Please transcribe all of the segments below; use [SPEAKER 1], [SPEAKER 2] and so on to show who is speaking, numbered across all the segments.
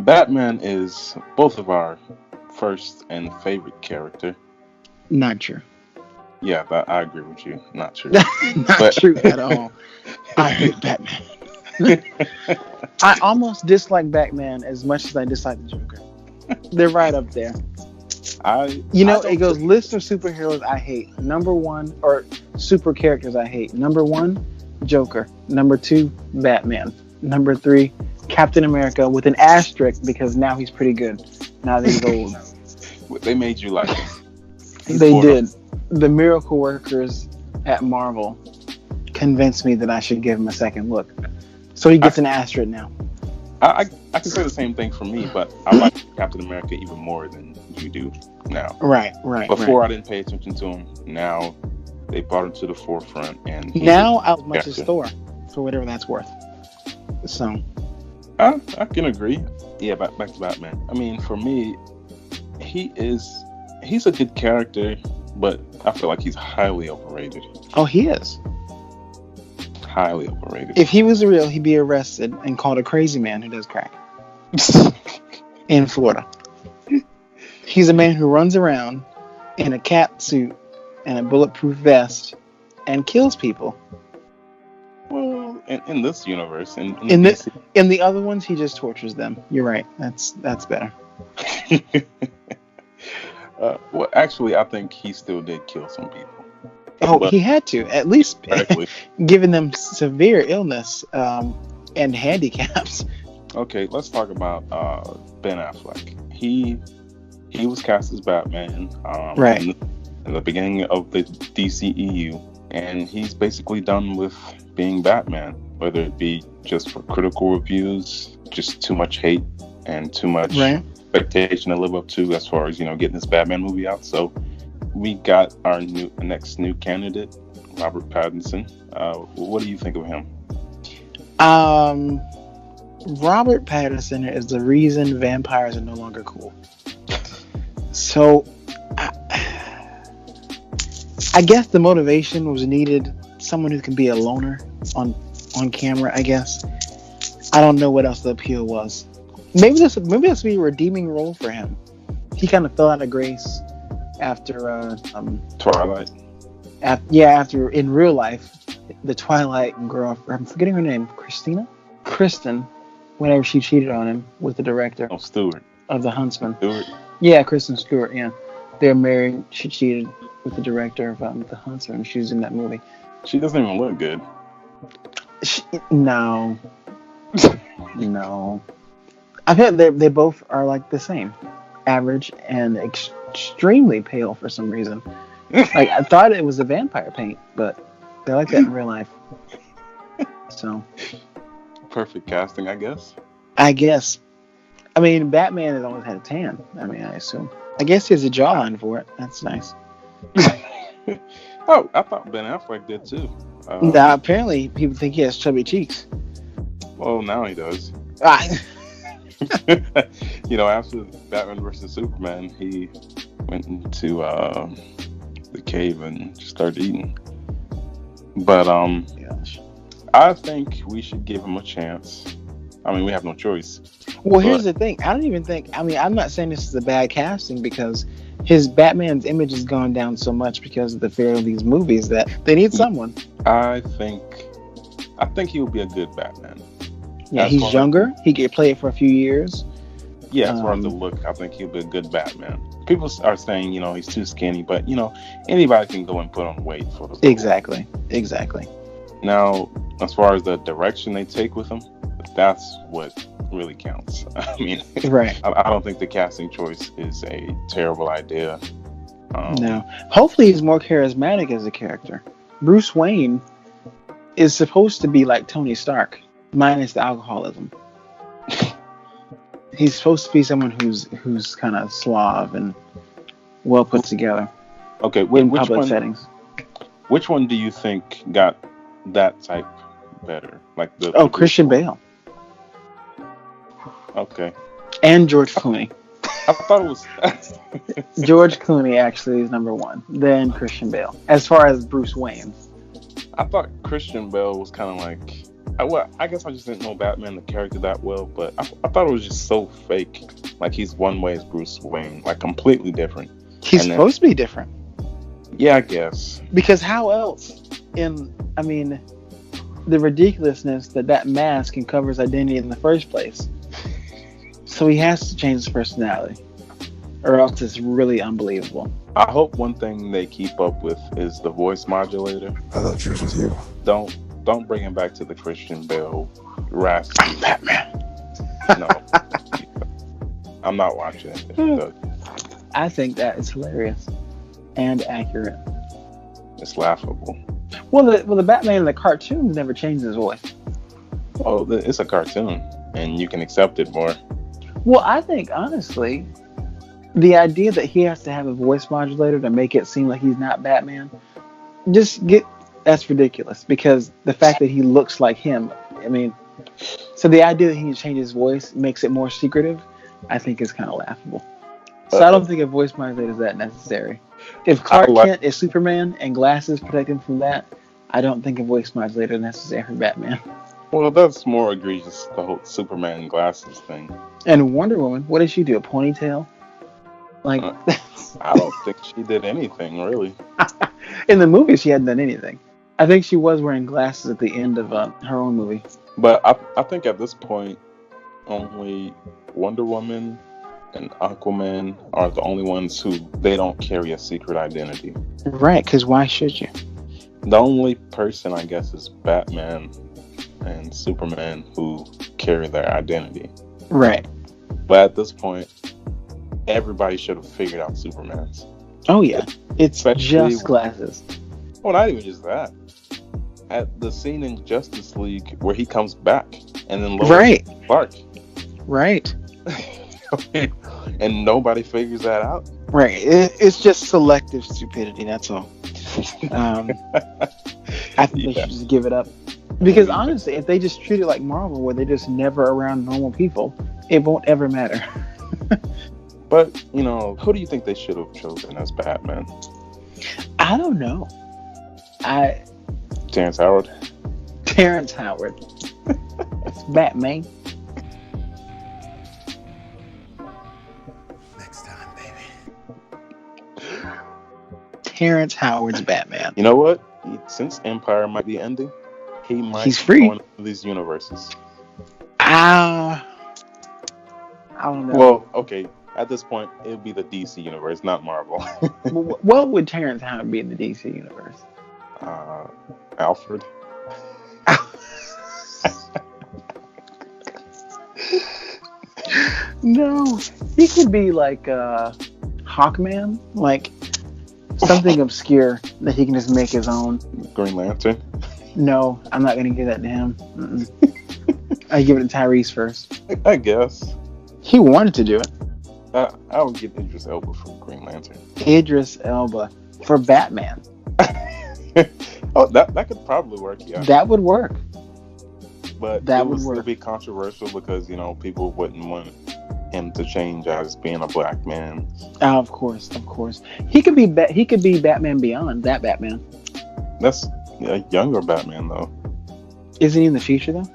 [SPEAKER 1] Batman is both of our first and favorite character.
[SPEAKER 2] Not true.
[SPEAKER 1] Yeah, I agree with you. Not true.
[SPEAKER 2] Not
[SPEAKER 1] But
[SPEAKER 2] true at all. I hate Batman. I almost dislike Batman as much as I dislike the Joker. They're right up there.
[SPEAKER 1] I
[SPEAKER 2] It
[SPEAKER 1] don't
[SPEAKER 2] goes
[SPEAKER 1] think
[SPEAKER 2] list of superheroes I hate. Number one, or super characters I hate. Number one, Joker. Number two, Batman. Number three, Captain America with an asterisk because now he's pretty good. Now that he's old.
[SPEAKER 1] they made you like him. He's
[SPEAKER 2] They
[SPEAKER 1] bored.
[SPEAKER 2] did. The miracle workers at Marvel convinced me that I should give him a second look. So he gets an asterisk now.
[SPEAKER 1] I can say the same thing for me, but I like Captain America even more than you do now.
[SPEAKER 2] Right.
[SPEAKER 1] Before I didn't pay attention to him. Now they brought him to the forefront, and
[SPEAKER 2] Now out as much as
[SPEAKER 1] character.
[SPEAKER 2] Thor, for whatever that's worth. So
[SPEAKER 1] I can agree. Yeah, back to Batman. I mean, for me, he's a good character, but I feel like he's highly overrated.
[SPEAKER 2] oh, he is.
[SPEAKER 1] Highly overrated.
[SPEAKER 2] If he was real, he'd be arrested and called a crazy man who does crack in Florida. He's a man who runs around in a cat suit and a bulletproof vest and kills people.
[SPEAKER 1] Well, in this universe, in
[SPEAKER 2] The other ones, he just tortures them. You're right. That's better.
[SPEAKER 1] well, actually, I think he still did kill some people.
[SPEAKER 2] Oh,
[SPEAKER 1] But-
[SPEAKER 2] he had to, at least
[SPEAKER 1] Exactly.
[SPEAKER 2] giving them severe illness and handicaps.
[SPEAKER 1] Okay, let's talk about Ben Affleck. He was cast as Batman,
[SPEAKER 2] Right.
[SPEAKER 1] in the beginning of the DCEU, and he's basically done with being Batman. Whether it be just for critical reviews, just too much hate and too much
[SPEAKER 2] Right.
[SPEAKER 1] expectation to live up to, as far as getting this Batman movie out. So we got our next new candidate, Robert Pattinson. What do you think of him?
[SPEAKER 2] Robert Pattinson is the reason vampires are no longer cool. So, I guess the motivation was needed. Someone who can be a loner on camera. I guess. I don't know what else the appeal was. Maybe this would be a redeeming role for him. He kind of fell out of grace after
[SPEAKER 1] Twilight.
[SPEAKER 2] after in real life, the Twilight girl, I'm forgetting her name, Kristen, whenever she cheated on him with the director
[SPEAKER 1] Oh, Stewart.
[SPEAKER 2] of The Huntsman.
[SPEAKER 1] Stewart.
[SPEAKER 2] Yeah, Kristen Stewart, yeah. They're married. She cheated with the director of The Huntsman. She was in that movie.
[SPEAKER 1] She doesn't even look good.
[SPEAKER 2] No. No. I've heard they both are like the same. Average and extremely pale for some reason. Like, I thought it was a vampire paint, but they're like that in real life. So,
[SPEAKER 1] Perfect casting, I guess.
[SPEAKER 2] I guess. I mean, Batman has always had a tan. I mean, I assume. I guess he has a jawline for it. That's nice.
[SPEAKER 1] Oh, I thought Ben Affleck did too.
[SPEAKER 2] Now, apparently, people think he has chubby cheeks.
[SPEAKER 1] Well, now he does.
[SPEAKER 2] Ah,
[SPEAKER 1] After Batman vs Superman, he went into the cave and just started eating. But
[SPEAKER 2] gosh.
[SPEAKER 1] I think we should give him a chance. I mean, we have no choice.
[SPEAKER 2] Well, here's the thing. I don't even think. I mean, I'm not saying this is a bad casting because his Batman's image has gone down so much because of the fear of these movies that they need someone.
[SPEAKER 1] I think he would be a good Batman.
[SPEAKER 2] Yeah,
[SPEAKER 1] As
[SPEAKER 2] he's
[SPEAKER 1] far as-
[SPEAKER 2] younger. He could play it for a few years.
[SPEAKER 1] Yeah, as far as the look, I think he'll be a good Batman. People are saying, he's too skinny, but anybody can go and put on weight for the role.
[SPEAKER 2] Exactly.
[SPEAKER 1] Now, as far as the direction they take with him, that's what really counts. I mean,
[SPEAKER 2] Right.
[SPEAKER 1] I don't think the casting choice is a terrible idea.
[SPEAKER 2] No. Hopefully, he's more charismatic as a character. Bruce Wayne is supposed to be like Tony Stark, minus the alcoholism. He's supposed to be someone who's kind of suave and well put together
[SPEAKER 1] Okay,
[SPEAKER 2] in public settings.
[SPEAKER 1] Which one do you think got that type better? Like
[SPEAKER 2] Christian Bale
[SPEAKER 1] Okay,
[SPEAKER 2] and George Clooney.
[SPEAKER 1] I thought it was.
[SPEAKER 2] George Clooney actually is number one, then Christian Bale. As far as Bruce Wayne,
[SPEAKER 1] I thought Christian Bale was kind of like I guess I just didn't know Batman the character that well, but I thought it was just so fake. Like he's one way as Bruce Wayne, like completely different.
[SPEAKER 2] He's
[SPEAKER 1] And then-
[SPEAKER 2] supposed to be different.
[SPEAKER 1] Yeah, I guess.
[SPEAKER 2] Because how else? I mean, the ridiculousness that mask can cover his identity in the first place. So he has to change his personality, or else it's really unbelievable.
[SPEAKER 1] I hope one thing they keep up with is the voice modulator.
[SPEAKER 3] I thought yours was you.
[SPEAKER 1] Don't bring him back to the Christian Bale raspy.
[SPEAKER 2] I'm Batman.
[SPEAKER 1] No, I'm not watching it. If it does.
[SPEAKER 2] I think that is hilarious and accurate.
[SPEAKER 1] It's laughable.
[SPEAKER 2] Well, the Batman in the cartoons never changed his voice.
[SPEAKER 1] Oh, it's a cartoon, and you can accept it more.
[SPEAKER 2] Well, I think honestly, the idea that he has to have a voice modulator to make it seem like he's not Batman, that's ridiculous. Because the fact that he looks like him, I mean, so the idea that he can change his voice makes it more secretive, I think is kind of laughable. So I don't think a voice modulator is that necessary. If Clark Kent is Superman and glasses protect him from that, I don't think a voice modulator is necessary for Batman.
[SPEAKER 1] Well, that's more egregious, the whole Superman glasses thing.
[SPEAKER 2] And Wonder Woman, what did she do? A ponytail? Like,
[SPEAKER 1] I don't think she did anything, really.
[SPEAKER 2] in the movie, she hadn't done anything. I think she was wearing glasses at the end of her own movie.
[SPEAKER 1] But I think at this point, only Wonder Woman and Aquaman are the only ones who they don't carry a secret identity.
[SPEAKER 2] Right, because why should you?
[SPEAKER 1] The only person, I guess, is Batman and Superman who carry their identity.
[SPEAKER 2] Right.
[SPEAKER 1] But at this point, everybody should have figured out Superman's.
[SPEAKER 2] Oh, yeah. It's
[SPEAKER 1] Especially
[SPEAKER 2] just glasses.
[SPEAKER 1] Well, not even just that. At the scene in Justice League where he comes back and then lowers Clark.
[SPEAKER 2] Right.
[SPEAKER 1] And nobody figures that out.
[SPEAKER 2] Right. It's just selective stupidity, that's all. I think they should just give it up. Because honestly, if they just treat it like Marvel, where they're just never around normal people, it won't ever matter.
[SPEAKER 1] But, who do you think they should have chosen as Batman?
[SPEAKER 2] I don't know.
[SPEAKER 1] Terrence Howard.
[SPEAKER 2] Terrence Howard. It's Batman.
[SPEAKER 3] Next time, baby.
[SPEAKER 2] Terrence Howard's Batman.
[SPEAKER 1] You know what? Since Empire might be ending, he's
[SPEAKER 2] free.
[SPEAKER 1] Go into these universes.
[SPEAKER 2] I don't know.
[SPEAKER 1] Well, okay. At this point, it would be the DC universe, not Marvel.
[SPEAKER 2] What would Terrence Howard be in the DC universe?
[SPEAKER 1] Alfred.
[SPEAKER 2] No, he could be like Hawkman, like something obscure that he can just make his own.
[SPEAKER 1] Green Lantern.
[SPEAKER 2] No, I'm not gonna give that to him. I give it to Tyrese first.
[SPEAKER 1] I guess.
[SPEAKER 2] He wanted to do it.
[SPEAKER 1] I would give Idris Elba for Green Lantern.
[SPEAKER 2] Idris Elba for Batman.
[SPEAKER 1] Oh, that could probably work, yeah.
[SPEAKER 2] That would work.
[SPEAKER 1] But
[SPEAKER 2] that
[SPEAKER 1] it
[SPEAKER 2] would
[SPEAKER 1] would
[SPEAKER 2] work.
[SPEAKER 1] still be controversial because, people wouldn't want him to change as being a black man.
[SPEAKER 2] Oh, of course. He could be Batman Beyond, that Batman.
[SPEAKER 1] That's a younger Batman, though.
[SPEAKER 2] Isn't he in the future, though?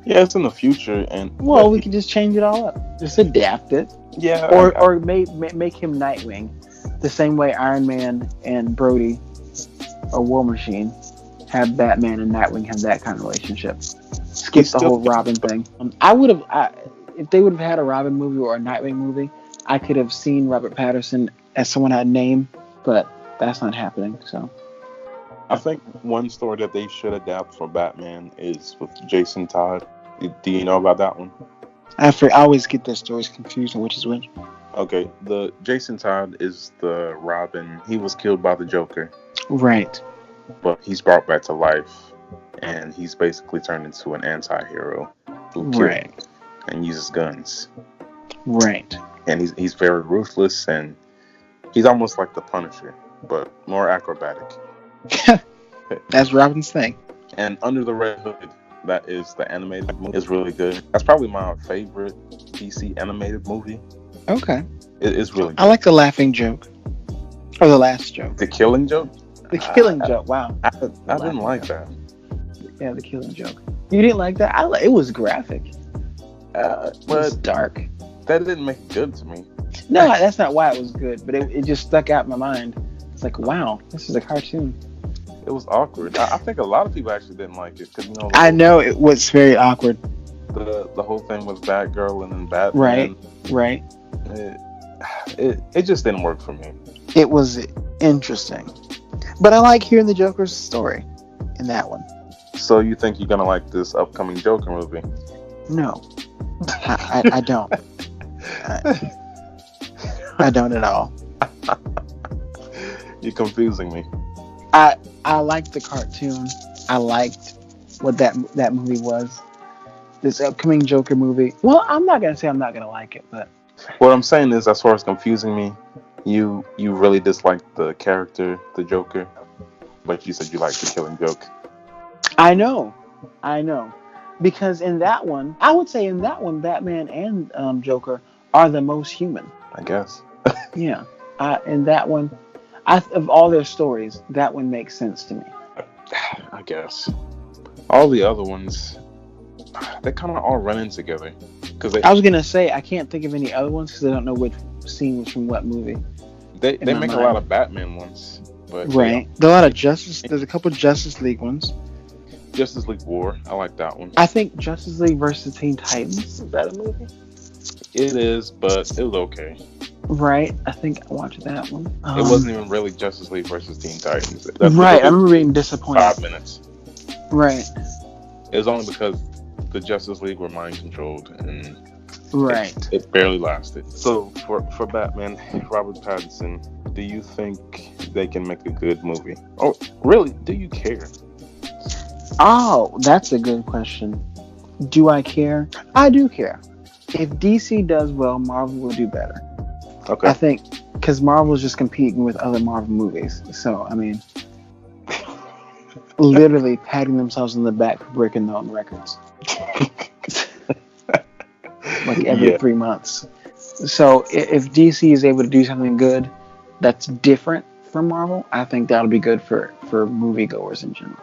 [SPEAKER 1] Yeah, it's in the future,
[SPEAKER 2] we could just change it all up. Just adapt it.
[SPEAKER 1] Yeah.
[SPEAKER 2] Or make him Nightwing, the same way Iron Man and Brody, or War Machine, have Batman and Nightwing have that kind of relationship. Skip the whole Robin thing. If they would have had a Robin movie or a Nightwing movie, I could have seen Robert Pattinson as someone I'd name, but that's not happening. So
[SPEAKER 1] I think one story that they should adapt for Batman is with Jason Todd. Do you know about that one?
[SPEAKER 2] I always get their stories confused on which is which.
[SPEAKER 1] Okay, the Jason Todd is the Robin. He was killed by the Joker.
[SPEAKER 2] Right.
[SPEAKER 1] But he's brought back to life, and he's basically turned into an anti-hero who kills and uses guns.
[SPEAKER 2] Right.
[SPEAKER 1] And he's very ruthless, and he's almost like the Punisher, but more acrobatic.
[SPEAKER 2] That's Robin's thing.
[SPEAKER 1] And Under the Red Hood, that is the animated movie, is really good. That's probably my favorite DC animated movie.
[SPEAKER 2] Okay.
[SPEAKER 1] It's really good.
[SPEAKER 2] I like the laughing joke. Or the last joke.
[SPEAKER 1] The killing joke?
[SPEAKER 2] The killing joke, wow.
[SPEAKER 1] I didn't like that.
[SPEAKER 2] Yeah, the killing joke. You didn't like that? It was graphic. It was
[SPEAKER 1] But
[SPEAKER 2] dark.
[SPEAKER 1] that didn't make it good to me.
[SPEAKER 2] No, that's not why it was good, but it just stuck out in my mind. It's like, wow, this is a cartoon.
[SPEAKER 1] It was awkward. I think a lot of people actually didn't like it because
[SPEAKER 2] I know it was very awkward.
[SPEAKER 1] the whole thing was Batgirl and then Batman.
[SPEAKER 2] Right.
[SPEAKER 1] It just didn't work for me.
[SPEAKER 2] It was interesting. But I like hearing the Joker's story in that one.
[SPEAKER 1] So you think you're gonna like this upcoming Joker movie?
[SPEAKER 2] No, I don't. I don't at all.
[SPEAKER 1] You're confusing me.
[SPEAKER 2] I liked the cartoon. I liked what that movie was. This upcoming Joker movie. Well, I'm not gonna say I'm not gonna like it, but
[SPEAKER 1] What I'm saying is, as far as confusing me, you really dislike the character, the Joker, but you said you like the Killing Joke.
[SPEAKER 2] I know, because in that one, I would say in that one, Batman and Joker are the most human.
[SPEAKER 1] I guess.
[SPEAKER 2] Yeah, in that one, of all their stories, that one makes sense to me.
[SPEAKER 1] I guess. All the other ones, they kind of all run in together.
[SPEAKER 2] I was gonna say I can't think of any other ones because I don't know which scene was from what movie.
[SPEAKER 1] They make a lot of Batman ones, but
[SPEAKER 2] right. There's a lot of Justice. There's a couple Justice League ones.
[SPEAKER 1] Justice League War, I like that one.
[SPEAKER 2] I think Justice League versus Teen Titans, is that a movie?
[SPEAKER 1] It is, but it was okay.
[SPEAKER 2] Right. I think I watched that one.
[SPEAKER 1] It wasn't even really Justice League versus Teen Titans.
[SPEAKER 2] Right. I remember being disappointed.
[SPEAKER 1] 5 minutes.
[SPEAKER 2] Right.
[SPEAKER 1] It was only because the Justice League were mind controlled and
[SPEAKER 2] right.
[SPEAKER 1] It barely lasted. So for Batman, Robert Pattinson, do you think they can make a good movie? Oh, really? Do you care?
[SPEAKER 2] Oh, that's a good question. Do I care? I do care. If DC does well, Marvel will do better.
[SPEAKER 1] Okay.
[SPEAKER 2] I think because Marvel's just competing with other Marvel movies. So, I mean, literally patting themselves on the back for breaking their own records. Like every 3 months. So, if DC is able to do something good that's different from Marvel, I think that'll be good for moviegoers in general.